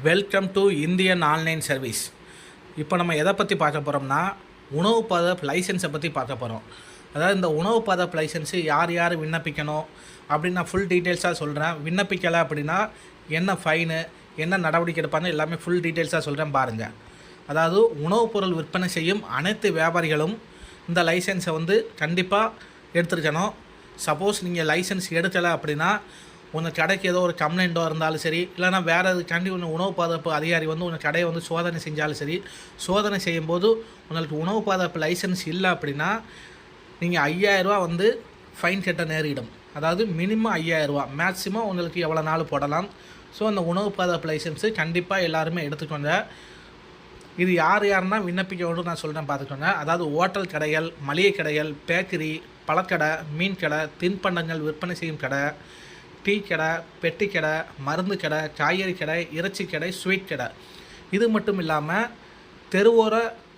Welcome to Indian online service. இப்போ நம்ம எதை பற்றி பார்க்க போகிறோம்னா, உணவு பாதுகாப்பு லைசன்ஸை பற்றி பார்க்க போகிறோம். அதாவது இந்த உணவு பாதுகாப்பு லைசன்ஸு யார் யார் விண்ணப்பிக்கணும் அப்படின்னு நான் ஃபுல் டீட்டெயில்ஸாக சொல்கிறேன். விண்ணப்பிக்கலை அப்படின்னா என்ன ஃபைனு, என்ன நடவடிக்கை எடுப்பாங்க, எல்லாமே ஃபுல் டீட்டெயில்ஸாக சொல்கிறேன் பாருங்கள். அதாவது உணவுப் பொருள் விற்பனை செய்யும் அனைத்து வியாபாரிகளும் இந்த லைசன்ஸை கண்டிப்பாக எடுத்துருக்கணும். சப்போஸ் நீங்கள் லைசன்ஸ் எடுக்கலை அப்படின்னா உங்கள் கடைக்கு ஏதோ ஒரு கம்ப்ளைண்ட்டோ இருந்தாலும் சரி, இல்லைனா வேறு எதுக்காண்டி உணவு பாதுகாப்பு அதிகாரி உங்கள் கடையை சோதனை செஞ்சாலும் சரி, சோதனை செய்யும்போது உங்களுக்கு உணவு பாதுகாப்பு லைசன்ஸ் இல்லை அப்படின்னா நீங்கள் 5000 ஃபைன் கட்ட நேரிடும். அதாவது மினிமம் 5000, மேக்ஸிமம் உங்களுக்கு எவ்வளோ நாள் போடலாம். ஸோ அந்த உணவு பாதுகாப்பு லைசன்ஸு கண்டிப்பாக எல்லாருமே எடுத்துக்கோங்க. இது யாருன்னா விண்ணப்பிக்க வேண்டும் நான் சொல்கிறேன், பார்த்துக்கோங்க. அதாவது ஹோட்டல் கடைகள், மளிகை கடைகள், பேக்கரி, பழக்கடை, மீன் கடை, தின்பண்டங்கள் விற்பனை செய்யும் கடை, டீ கடை, பெட்டி கடை, மருந்து கடை, காய்கறி கடை, இறைச்சி கடை, ஸ்வீட் கடை. இது மட்டும் இல்லாமல் தெருவோர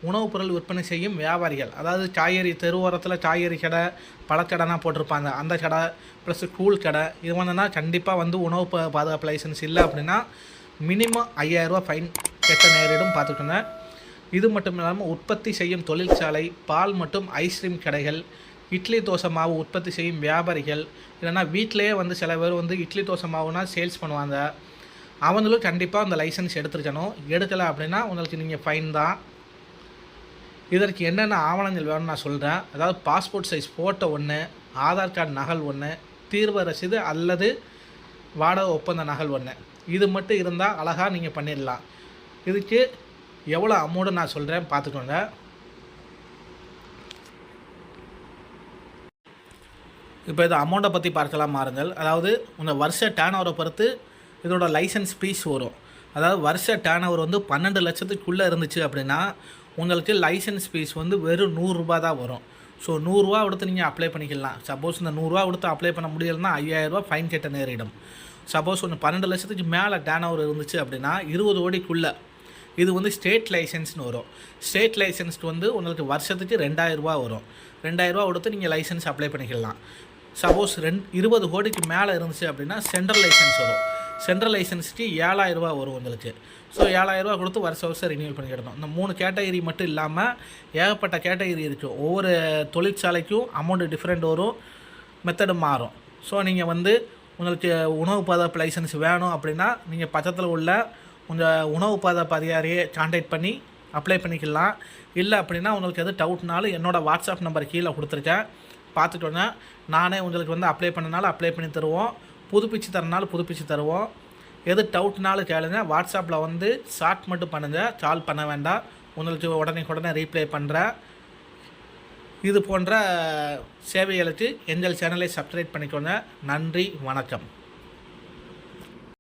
உணவுப் பொருள் விற்பனை செய்யும் வியாபாரிகள், அதாவது காய்கறி தெருவோரத்தில் காய்கறி கடை, பழக்கடைனா போட்டிருப்பாங்க, அந்த கடை ப்ளஸ் கூழ் கடை, இது கண்டிப்பாக உணவு பாதுகாப்பு லைசன்ஸ் இல்லை அப்படின்னா மினிமம் 5000 ஃபைன் கட்ட நேரிடும், பார்த்துக்கோங்க. இது மட்டும் இல்லாமல் உற்பத்தி செய்யும் தொழிற்சாலை, பால் மற்றும் ஐஸ்கிரீம் கடைகள், இட்லி தோசை மாவு உற்பத்தி செய்யும் வியாபாரிகள், இல்லைனா வீட்டிலேயே சில பேர் இட்லி தோசை மாவுனா சேல்ஸ் பண்ணுவாங்க, அவங்களும் கண்டிப்பாக அந்த லைசன்ஸ் எடுத்துருக்கணும். எடுக்கலை அப்படின்னா உங்களுக்கு நீங்கள் ஃபைன் தான். இதற்கு என்னென்ன ஆவணங்கள் வேணும்னு நான் சொல்கிறேன். அதாவது passport size photo 1, Aadhaar card நகல் 1, தீர்வு ரசீது அல்லது வாடகை ஒப்பந்த நகல் 1, இது மட்டும் இருந்தால் அழகாக நீங்கள் பண்ணிடலாம். இதுக்கு எவ்வளோ அமௌண்ட்டு நான் சொல்கிறேன், பார்த்துக்கோங்க. இப்போ இது அமௌண்ட்டை பற்றி பார்க்கலாம் மாறுங்கள். அதாவது உங்கள் வருஷ டேர்ன் ஓவரை பொறுத்து இதோட லைசன்ஸ் ஃபீஸ் வரும். அதாவது வருஷ டேர்ன் ஓவர் 12 லட்சத்துக்குள்ளே இருந்துச்சு அப்படின்னா உங்களுக்கு லைசன்ஸ் ஃபீஸ் வெறும் 100 ரூபா தான் வரும். ஸோ 100 ரூபா கொடுத்து நீங்கள் அப்ளை பண்ணிக்கலாம். சப்போஸ் இந்த 100 ரூபா கொடுத்து அப்ளை பண்ண முடியலைன்னா 5000 ஃபைன் கட்ட நேரிடும். சப்போஸ் 12 லட்சத்துக்கு மேலே டேர்ன் ஓவர் இருந்துச்சு அப்படின்னா 20 கோடிக்குள்ளே இது ஸ்டேட் லைசன்ஸ்னு வரும். ஸ்டேட் லைசன்ஸ்க்கு உங்களுக்கு வருஷத்துக்கு 2000 ரூபா வரும். 2000 ரூபா கொடுத்து நீங்கள் லைசன்ஸ் அப்ளை பண்ணிக்கலாம். சப்போஸ் 20 கோடிக்கு மேலே இருந்துச்சு அப்படின்னா சென்ட்ரல் லைசன்ஸ் வரும். சென்ட்ரல் லைசன்ஸுக்கு 7000 ரூபா வரும் உங்களுக்கு. ஸோ 7000 ரூபா கொடுத்து வருஷம் ரினியூவல் பண்ணிக்கிடணும். இந்த 3 கேட்டகரி மட்டும் இல்லாமல் ஏகப்பட்ட கேட்டகரி இருக்குது. ஒவ்வொரு தொழிற்சாலைக்கும் அமௌண்ட்டு டிஃப்ரெண்ட் வரும், மெத்தடு மாறும். ஸோ நீங்கள் உங்களுக்கு உணவு பாதுகாப்பு லைசன்ஸ் வேணும் அப்படின்னா நீங்கள் பக்கத்தில் உள்ள உங்கள் உணவு பாதுகாப்பு அதிகாரியை கான்டாக்ட் பண்ணி அப்ளை பண்ணிக்கலாம். இல்லை அப்படின்னா உங்களுக்கு எது டவுட்னாலும் என்னோடய வாட்ஸ்அப் நம்பர் கீழே கொடுத்துருக்கேன், பார்த்துக்கோங்க. நானே உங்களுக்கு அப்ளை பண்ணனாலும் அப்ளை பண்ணி தருவோம், புதுப்பிச்சு தரனாலும் புதுப்பிச்சு தருவோம். எது டவுட்னாலும் கேளுங்க. வாட்ஸ்அப்பில் ஷார்ட் மட்டும் பண்ணுங்கள், கால் பண்ண வேண்டாம். உங்களுக்கு உடனே ரீப்ளை பண்ணுறேன். இது போன்ற சேவைகளுக்கு எங்கள் சேனலை சப்ஸ்கிரைப் பண்ணிக்கோங்க. நன்றி, வணக்கம்.